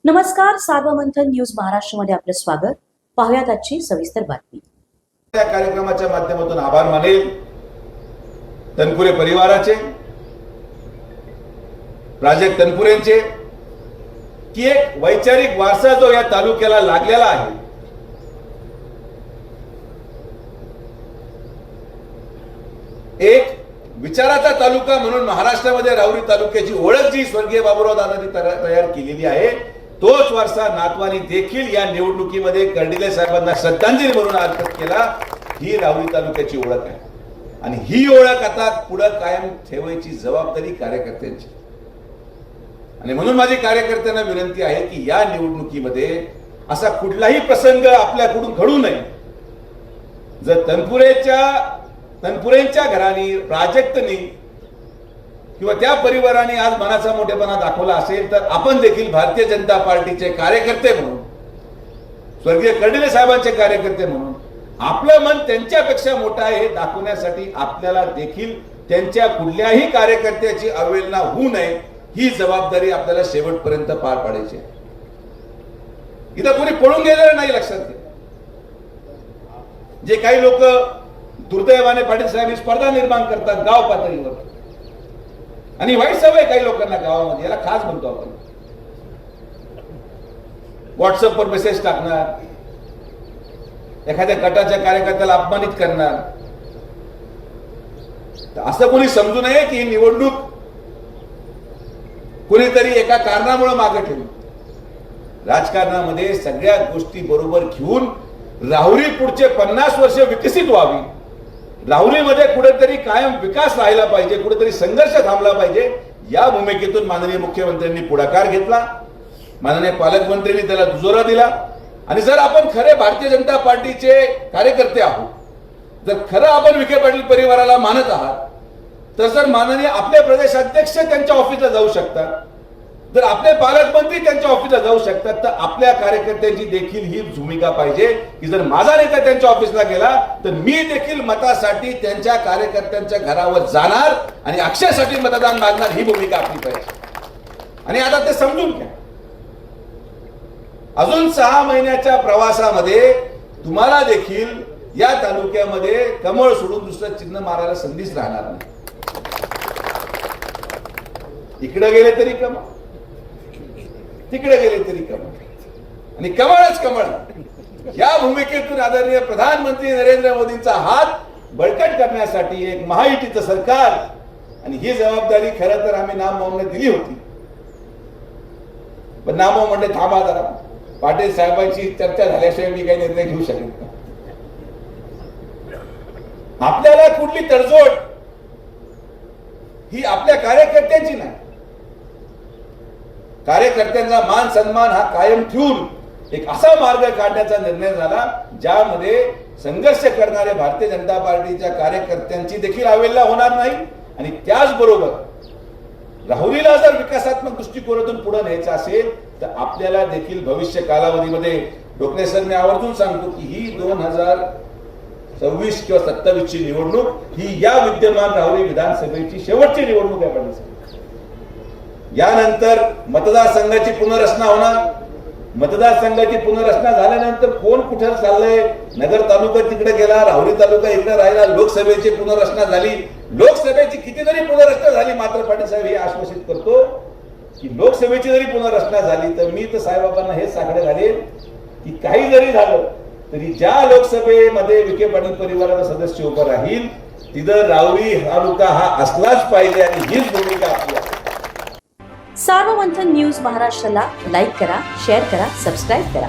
नमस्कार, सार्वमंथन न्यूज महाराष्ट्रमध्ये आपलं स्वागत. पाहुयात आजची सविस्तर बातमी. या कार्यक्रमाच्या माध्यमातून आभार मानेल तनपुरे परिवाराचे, प्राजक्त तनपुरेंचे, की एक वैचारिक वारसा जो या तालुक्याला लागलेला आहे, एक विचाराचा तालुका म्हणून महाराष्ट्रामध्ये राहुरी तालुक्याची ओळख जी स्वर्गीय बाबुराव दादांनी तयार केलेली आहे, तोच वारसा नातवानी देखील या निवडणुकीमध्ये कर्डिले साहेबांना श्रद्धांजली म्हणून अर्पण केला. ही राहुरी तालुक्याची ओळख आहे आणि ही ओळख आता पुढे कायम ठेवायची जबाबदारी कार्यकर्त्यांची. आणि म्हणून माझी कार्यकर्त्यांना विनंती आहे की या निवडणुकीमध्ये असा कुठलाही प्रसंग आपल्याकडून घडू नये. जर तनपुरेंच्या घराणी, प्राजक्तनी किंवा त्या परिवाराने आज मनाचा मोठेपणा दाखवला असेल, तर आपण देखील भारतीय जनता पार्टीचे कार्यकर्ते म्हणून, स्वर्गीय कर्डिले साहेबांचे कार्यकर्ते म्हणून आपलं मन त्यांच्यापेक्षा मोठं आहे हे दाखवण्यासाठी आपल्याला देखील त्यांच्या कुठल्याही कार्यकर्त्याची अवहेलना होऊ नये ही जबाबदारी आपल्याला शेवटपर्यंत पार पाडायची आहे. इथं कोणी पळून गेलेलं नाही, लक्षात घ्या. जे काही लोक दुर्दैवाने पाटील साहेब स्पर्धा निर्माण करतात गाव पातळीवर, आणि वाईट सवय काही लोकांना गावामध्ये, याला खास म्हणतो आपण. व्हॉट्सअपवर मेसेज टाकणार, एखाद्या गटाच्या कार्यकर्त्याला अपमानित करणार. असं कोणी समजू नये की ही निवडणूक कोणीतरी एका कारणामुळे मागे ठेवून. राजकारणामध्ये सगळ्या गोष्टी बरोबर घेऊन राहुरी पुढचे 50 वर्ष विकसित व्हावी, राहुरीमध्ये कुठेतरी कायम विकास राहिला पाहिजे, कुठेतरी संघर्ष थांबला पाहिजे, या भूमिकेतून माननीय मुख्यमंत्र्यांनी पुढाकार घेतला. माननीय पालकमंत्र्यांनी त्याला दुजोरा दिला. आणि जर आपण खरे भारतीय जनता पार्टीचे कार्यकर्ते आहोत, जर खरं आपण विखे पाटील परिवाराला मानत आहात, तर जर माननीय आपले प्रदेशाध्यक्ष त्यांच्या ऑफिसला जाऊ शकतात, जर आपले पालकमंत्री त्यांच्या ऑफिसला जाऊ शकतात, तर आपल्या कार्यकर्त्यांची देखील ही भूमिका पाहिजे की जर माझा नेता त्यांच्या ऑफिसला गेला तर मी देखील मतासाठी त्यांच्या कार्यकर्त्यांच्या घरावर जाणार आणि अक्षरसाठी मतदान मागणार, ही भूमिका आपली पाहिजे. आणि आता ते समजून घ्या. अजून 6 महिन्याच्या प्रवासामध्ये तुम्हाला देखील या तालुक्यामध्ये कमळ सोडून दुसरं चिन्ह मारायला संधीच राहणार नाही. इकडे गेले तरी कमळ, तिकडे गेले तरी कमळ, आणि कमळच कमळ. या भूमिकेतून आदरणीय प्रधानमंत्री नरेंद्र मोदींचा हात बळकट करण्यासाठी एक महायुतीचं सरकार, आणि ही जबाबदारी खरं तर आम्ही नाममावने दिली होती. पण नाममाव म्हणले थांबा जरा, पाटील साहेबांची चर्चा झाल्याशिवाय मी काही निर्णय घेऊ शकत नाही. आपल्याला कुठली तडजोड ही आपल्या कार्यकर्त्यांची नाही. कार्यकर्त्यांचा मान सन्मान हा कायम ठेवून एक असा मार्ग काढण्याचा निर्णय झाला ज्यामध्ये संघर्ष करणाऱ्या भारतीय जनता पार्टीच्या कार्यकर्त्यांची देखील अवहेलना होणार नाही. आणि त्याचबरोबर राहुरीला जर विकासात्मक दृष्टिकोनातून पुढे न्यायचं असेल तर आपल्याला देखील भविष्य कालावधीमध्ये डोकणे सर मी आवर्जून सांगतो की ही 2026 किंवा 27 ची निवडणूक ही या विद्यमान राहुरी विधानसभेची शेवटची निवडणूक आहे. यानंतर मतदारसंघाची पुनर्रचना होणार. मतदारसंघाची पुनर्रचना झाल्यानंतर कोण कुठे चाललंय, नगर तालुका तिकडे गेला, राहुरी तालुका इकडे राहिला, लोकसभेची पुनर्रचना झाली. लोकसभेची किती जरी पुनर्रचना झाली, मात्र पाटील साहेब हे आश्वासित करतो की लोकसभेची जरी पुनर्रचना झाली तर मी तर साहेबांना हेच सांगणे घालेल की काही जरी झालं तरी ज्या लोकसभेमध्ये विखे पाटील परिवाराचा सदस्य उभं राहील तिथं राहुरी तालुका हा असलाच पाहिजे, आणि हीच भूमिका आपली आहे. सार्वमंथन न्यूज महाराष्ट्राला लाईक करा, शेअर करा, सबस्क्राईब करा.